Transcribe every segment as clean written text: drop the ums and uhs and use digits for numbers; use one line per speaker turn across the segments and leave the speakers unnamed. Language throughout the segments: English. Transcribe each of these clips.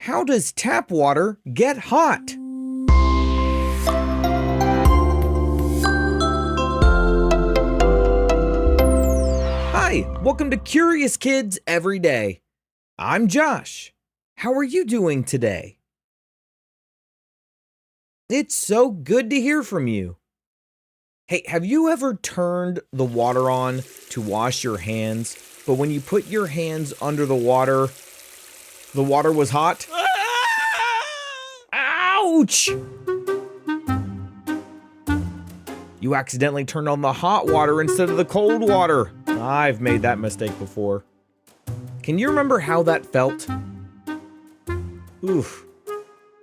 How does tap water get hot? Hi, welcome to Curious Kids Every Day. I'm Josh. How are you doing today? It's so good to hear from you. Hey, have you ever turned the water on to wash your hands, but when you put your hands under the water was hot? Ouch! You accidentally turned on the hot water instead of the cold water. I've made that mistake before. Can you remember how that felt? Oof.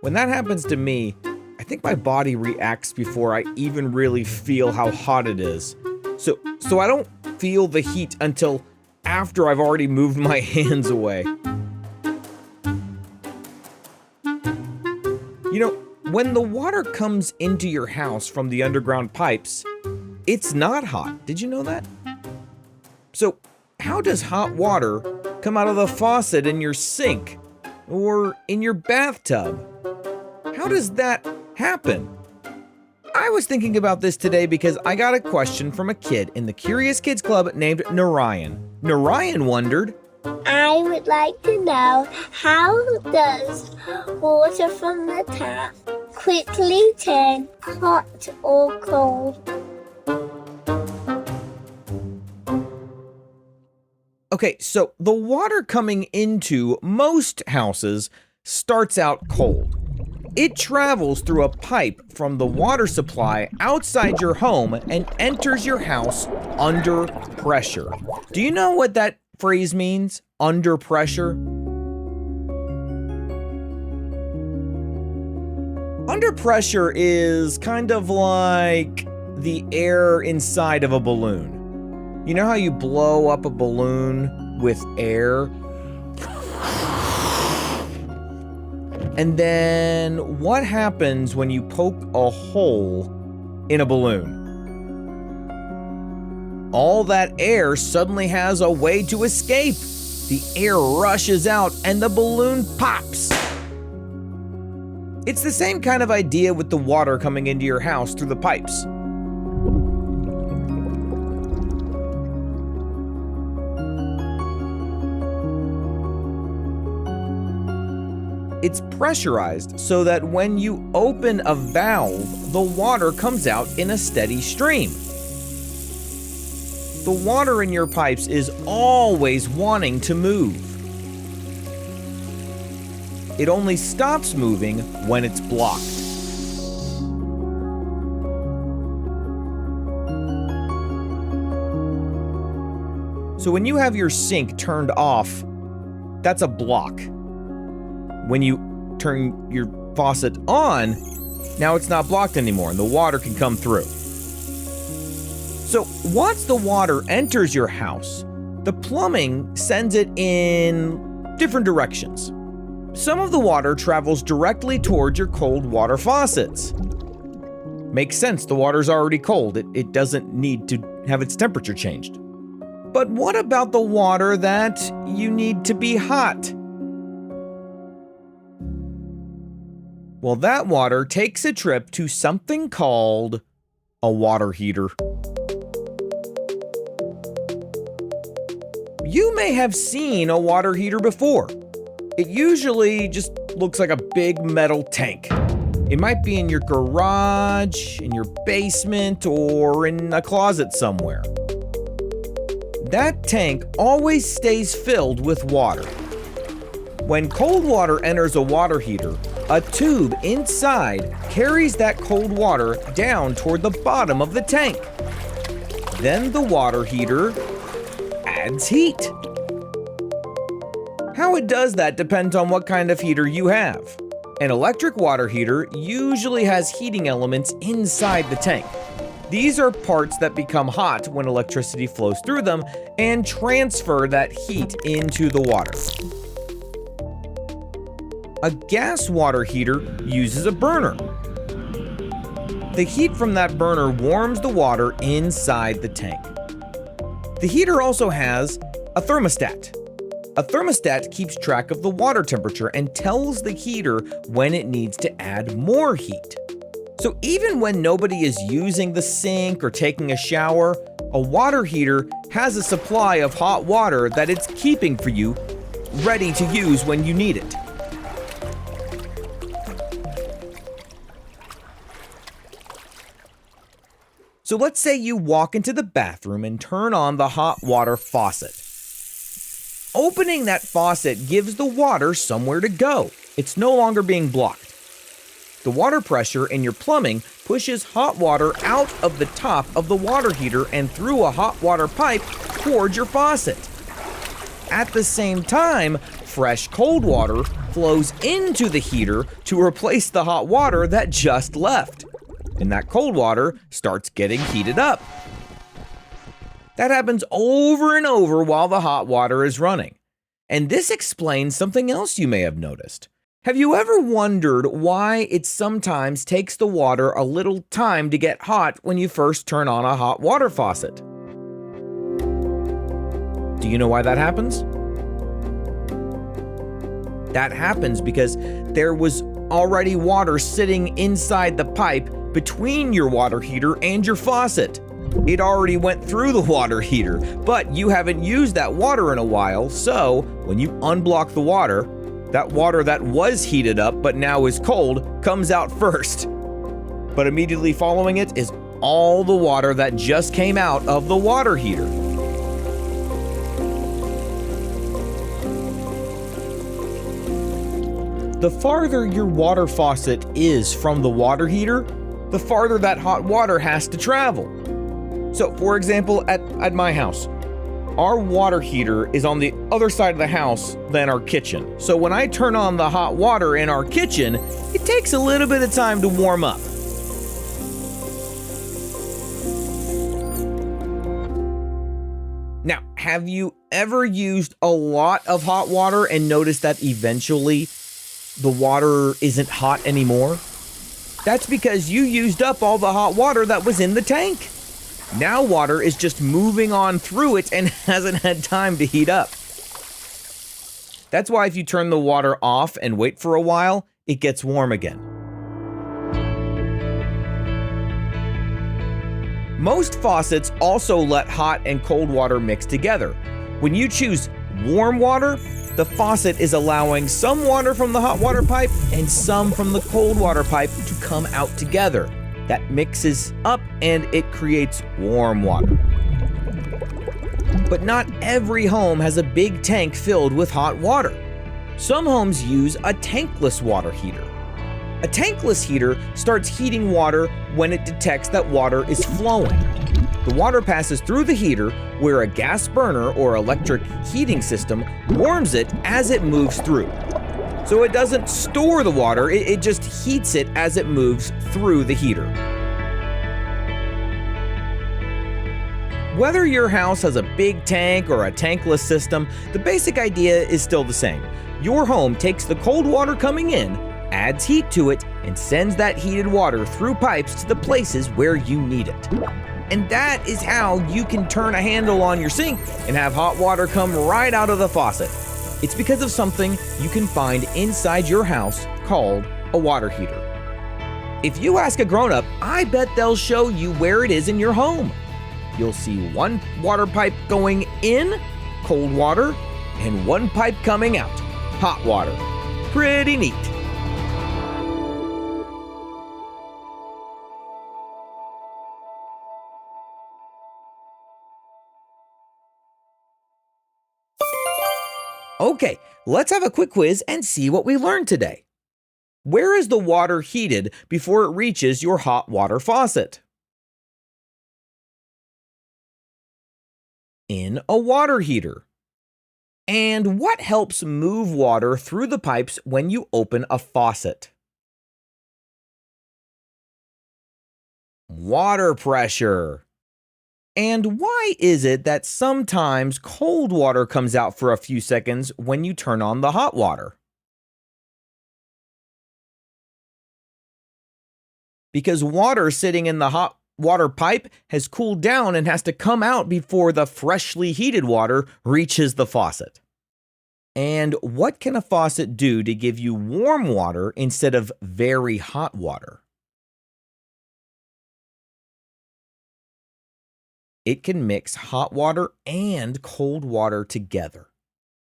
When that happens to me, I think my body reacts before I even really feel how hot it is. So I don't feel the heat until after I've already moved my hands away. You know, when the water comes into your house from the underground pipes, it's not hot. Did you know that? So, how does hot water come out of the faucet in your sink or in your bathtub? How does that happen? I was thinking about this today because I got a question from a kid in the Curious Kids Club named Narayan. Narayan wondered,
I would like to know, how does water from the tap quickly turn hot or cold?
Okay, so the water coming into most houses starts out cold. It travels through a pipe from the water supply outside your home and enters your house under pressure. Do you know what that phrase means? Under pressure? Under pressure is kind of like the air inside of a balloon. You know how you blow up a balloon with air? And then what happens when you poke a hole in a balloon? All that air suddenly has a way to escape. The air rushes out and the balloon pops. It's the same kind of idea with the water coming into your house through the pipes. It's pressurized so that when you open a valve, the water comes out in a steady stream. The water in your pipes is always wanting to move. It only stops moving when it's blocked. So when you have your sink turned off, that's a block. When you turn your faucet on, now it's not blocked anymore and the water can come through. So once the water enters your house, the plumbing sends it in different directions. Some of the water travels directly towards your cold water faucets. Makes sense, the water's already cold. It doesn't need to have its temperature changed. But what about the water that you need to be hot? Well, that water takes a trip to something called a water heater. You may have seen a water heater before. It usually just looks like a big metal tank. It might be in your garage, in your basement, or in a closet somewhere. That tank always stays filled with water. When cold water enters a water heater, a tube inside carries that cold water down toward the bottom of the tank. Then the water heater adds heat. How it does that depends on what kind of heater you have. An electric water heater usually has heating elements inside the tank. These are parts that become hot when electricity flows through them and transfer that heat into the water. A gas water heater uses a burner. The heat from that burner warms the water inside the tank. The heater also has a thermostat. A thermostat keeps track of the water temperature and tells the heater when it needs to add more heat. So even when nobody is using the sink or taking a shower, a water heater has a supply of hot water that it's keeping for you, ready to use when you need it. So let's say you walk into the bathroom and turn on the hot water faucet. Opening that faucet gives the water somewhere to go. It's no longer being blocked. The water pressure in your plumbing pushes hot water out of the top of the water heater and through a hot water pipe towards your faucet. At the same time, fresh cold water flows into the heater to replace the hot water that just left. And that cold water starts getting heated up. That happens over and over while the hot water is running. And this explains something else you may have noticed. Have you ever wondered why it sometimes takes the water a little time to get hot when you first turn on a hot water faucet? Do you know why that happens? That happens because there was already water sitting inside the pipe between your water heater and your faucet. It already went through the water heater, but you haven't used that water in a while, so when you unblock the water, that water that was heated up but now is cold comes out first. But immediately following it is all the water that just came out of the water heater. The farther your water faucet is from the water heater, the farther that hot water has to travel. So, for example, at my house, our water heater is on the other side of the house than our kitchen. So when I turn on the hot water in our kitchen, it takes a little bit of time to warm up. Now, have you ever used a lot of hot water and noticed that eventually the water isn't hot anymore? That's because you used up all the hot water that was in the tank. Now water is just moving on through it and hasn't had time to heat up. That's why if you turn the water off and wait for a while, it gets warm again. Most faucets also let hot and cold water mix together. When you choose warm water, the faucet is allowing some water from the hot water pipe and some from the cold water pipe to come out together. That mixes up and it creates warm water. But not every home has a big tank filled with hot water. Some homes use a tankless water heater. A tankless heater starts heating water when it detects that water is flowing. The water passes through the heater where a gas burner or electric heating system warms it as it moves through. So it doesn't store the water, it just heats it as it moves through the heater. Whether your house has a big tank or a tankless system, the basic idea is still the same. Your home takes the cold water coming in, adds heat to it, and sends that heated water through pipes to the places where you need it. And that is how you can turn a handle on your sink and have hot water come right out of the faucet. It's because of something you can find inside your house called a water heater. If you ask a grown-up, I bet they'll show you where it is in your home. You'll see one water pipe going in, cold water, and one pipe coming out, hot water. Pretty neat. Okay, let's have a quick quiz and see what we learned today. Where is the water heated before it reaches your hot water faucet? In a water heater. And what helps move water through the pipes when you open a faucet? Water pressure. And why is it that sometimes cold water comes out for a few seconds when you turn on the hot water? Because water sitting in the hot water pipe has cooled down and has to come out before the freshly heated water reaches the faucet. And what can a faucet do to give you warm water instead of very hot water? It can mix hot water and cold water together.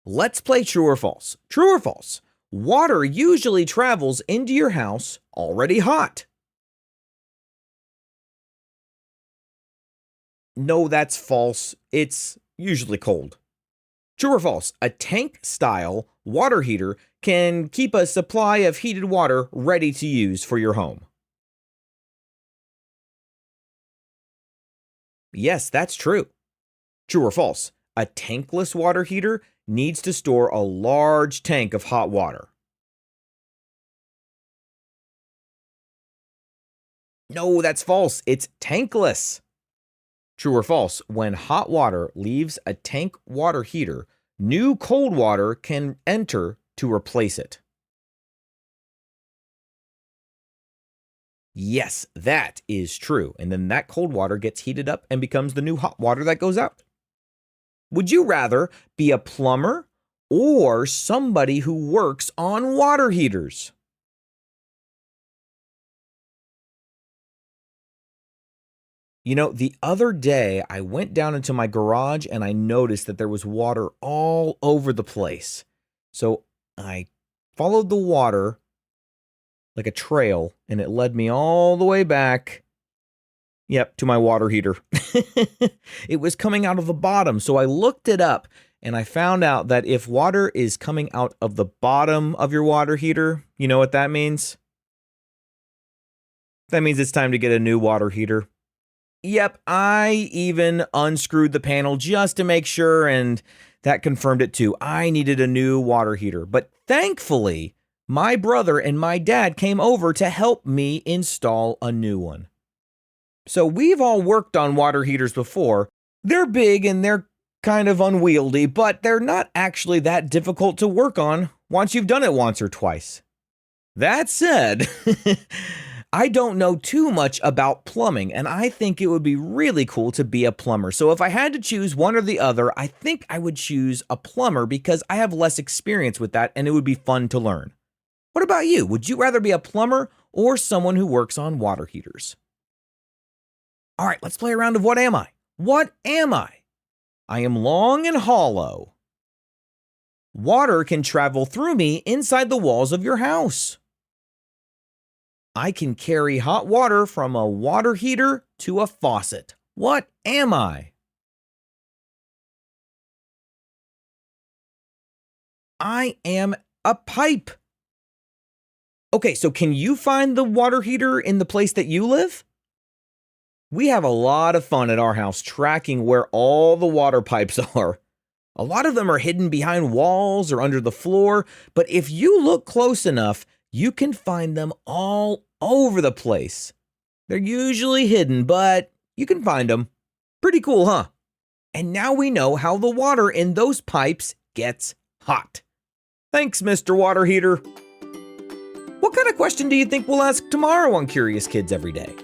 Let's play true or false. True or false? Water usually travels into your house already hot. No, that's false. It's usually cold. True or false? A tank-style water heater can keep a supply of heated water ready to use for your home. Yes, that's true. True or false? A tankless water heater needs to store a large tank of hot water. No, that's false. It's tankless. True or false? When hot water leaves a tank water heater, new cold water can enter to replace it. Yes, that is true. And then that cold water gets heated up and becomes the new hot water that goes out. Would you rather be a plumber or somebody who works on water heaters? You know, the other day I went down into my garage and I noticed that there was water all over the place. So I followed the water like a trail and it led me all the way back, to my water heater. It was coming out of the bottom, so I looked it up and I found out that if water is coming out of the bottom of your water heater, you know what that means? That means it's time to get a new water heater. Yep, I even unscrewed the panel just to make sure, and that confirmed it too. I needed a new water heater, but thankfully, my brother and my dad came over to help me install a new one. So we've all worked on water heaters before. They're big and they're kind of unwieldy, but they're not actually that difficult to work on once you've done it once or twice. That said, I don't know too much about plumbing, and I think it would be really cool to be a plumber. So if I had to choose one or the other, I think I would choose a plumber because I have less experience with that and it would be fun to learn. What about you? Would you rather be a plumber or someone who works on water heaters? All right, let's play a round of What Am I? What am I? I am long and hollow. Water can travel through me inside the walls of your house. I can carry hot water from a water heater to a faucet. What am I? I am a pipe. Okay, so can you find the water heater in the place that you live? We have a lot of fun at our house tracking where all the water pipes are. A lot of them are hidden behind walls or under the floor, but if you look close enough, you can find them all over the place. They're usually hidden, but you can find them. Pretty cool, huh? And now we know how the water in those pipes gets hot. Thanks, Mr. Water Heater. What kind of question do you think we'll ask tomorrow on Curious Kids Every Day?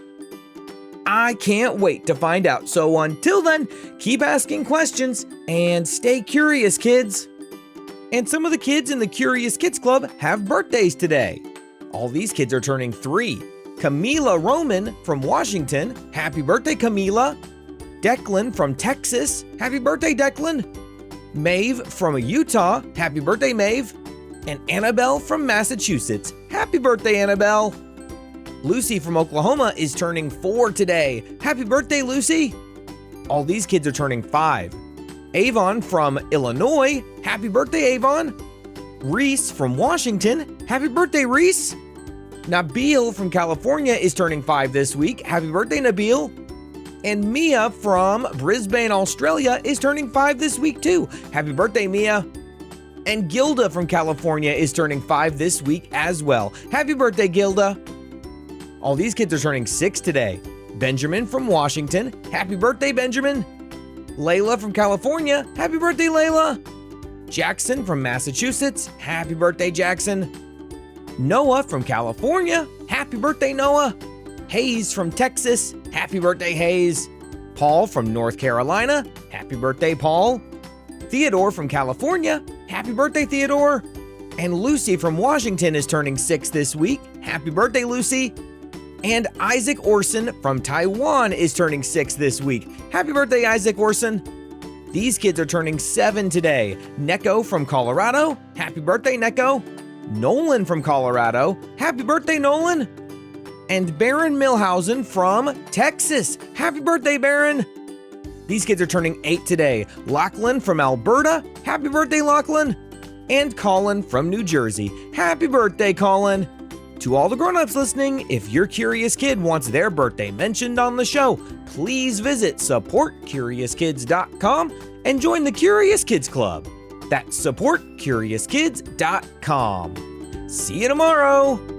I can't wait to find out. So until then, keep asking questions and stay curious, kids. And some of the kids in the Curious Kids Club have birthdays today. All these kids are turning 3. Camila Roman from Washington. Happy birthday, Camila. Declan from Texas. Happy birthday, Declan. Maeve from Utah. Happy birthday, Maeve. And Annabelle from Massachusetts. Happy birthday, Annabelle. Lucy from Oklahoma is turning 4 today. Happy birthday, Lucy. All these kids are turning 5. Avon from Illinois. Happy birthday, Avon. Reese from Washington. Happy birthday, Reese. Nabil from California is turning 5 this week. Happy birthday, Nabil. And Mia from Brisbane, Australia is turning 5 this week too. Happy birthday, Mia. And Gilda from California is turning 5 this week as well. Happy birthday, Gilda. All these kids are turning 6 today. Benjamin from Washington. Happy birthday, Benjamin. Layla from California. Happy birthday, Layla. Jackson from Massachusetts. Happy birthday, Jackson. Noah from California. Happy birthday, Noah. Hayes from Texas. Happy birthday, Hayes. Paul from North Carolina. Happy birthday, Paul. Theodore from California. Happy Happy birthday, Theodore. And Lucy from Washington is turning 6 this week. Happy birthday, Lucy. And Isaac Orson from Taiwan is turning 6 this week. Happy birthday, Isaac Orson. These kids are turning 7 today. Neko from Colorado. Happy birthday, Neko. Nolan from Colorado. Happy birthday, Nolan. And Baron Milhausen from Texas. Happy birthday, Baron. These kids are turning 8 today. Lachlan from Alberta. Happy birthday, Lachlan. And Colin from New Jersey. Happy birthday, Colin. To all the grown-ups listening, if your curious kid wants their birthday mentioned on the show, please visit supportcuriouskids.com and join the Curious Kids Club. That's supportcuriouskids.com. See you tomorrow.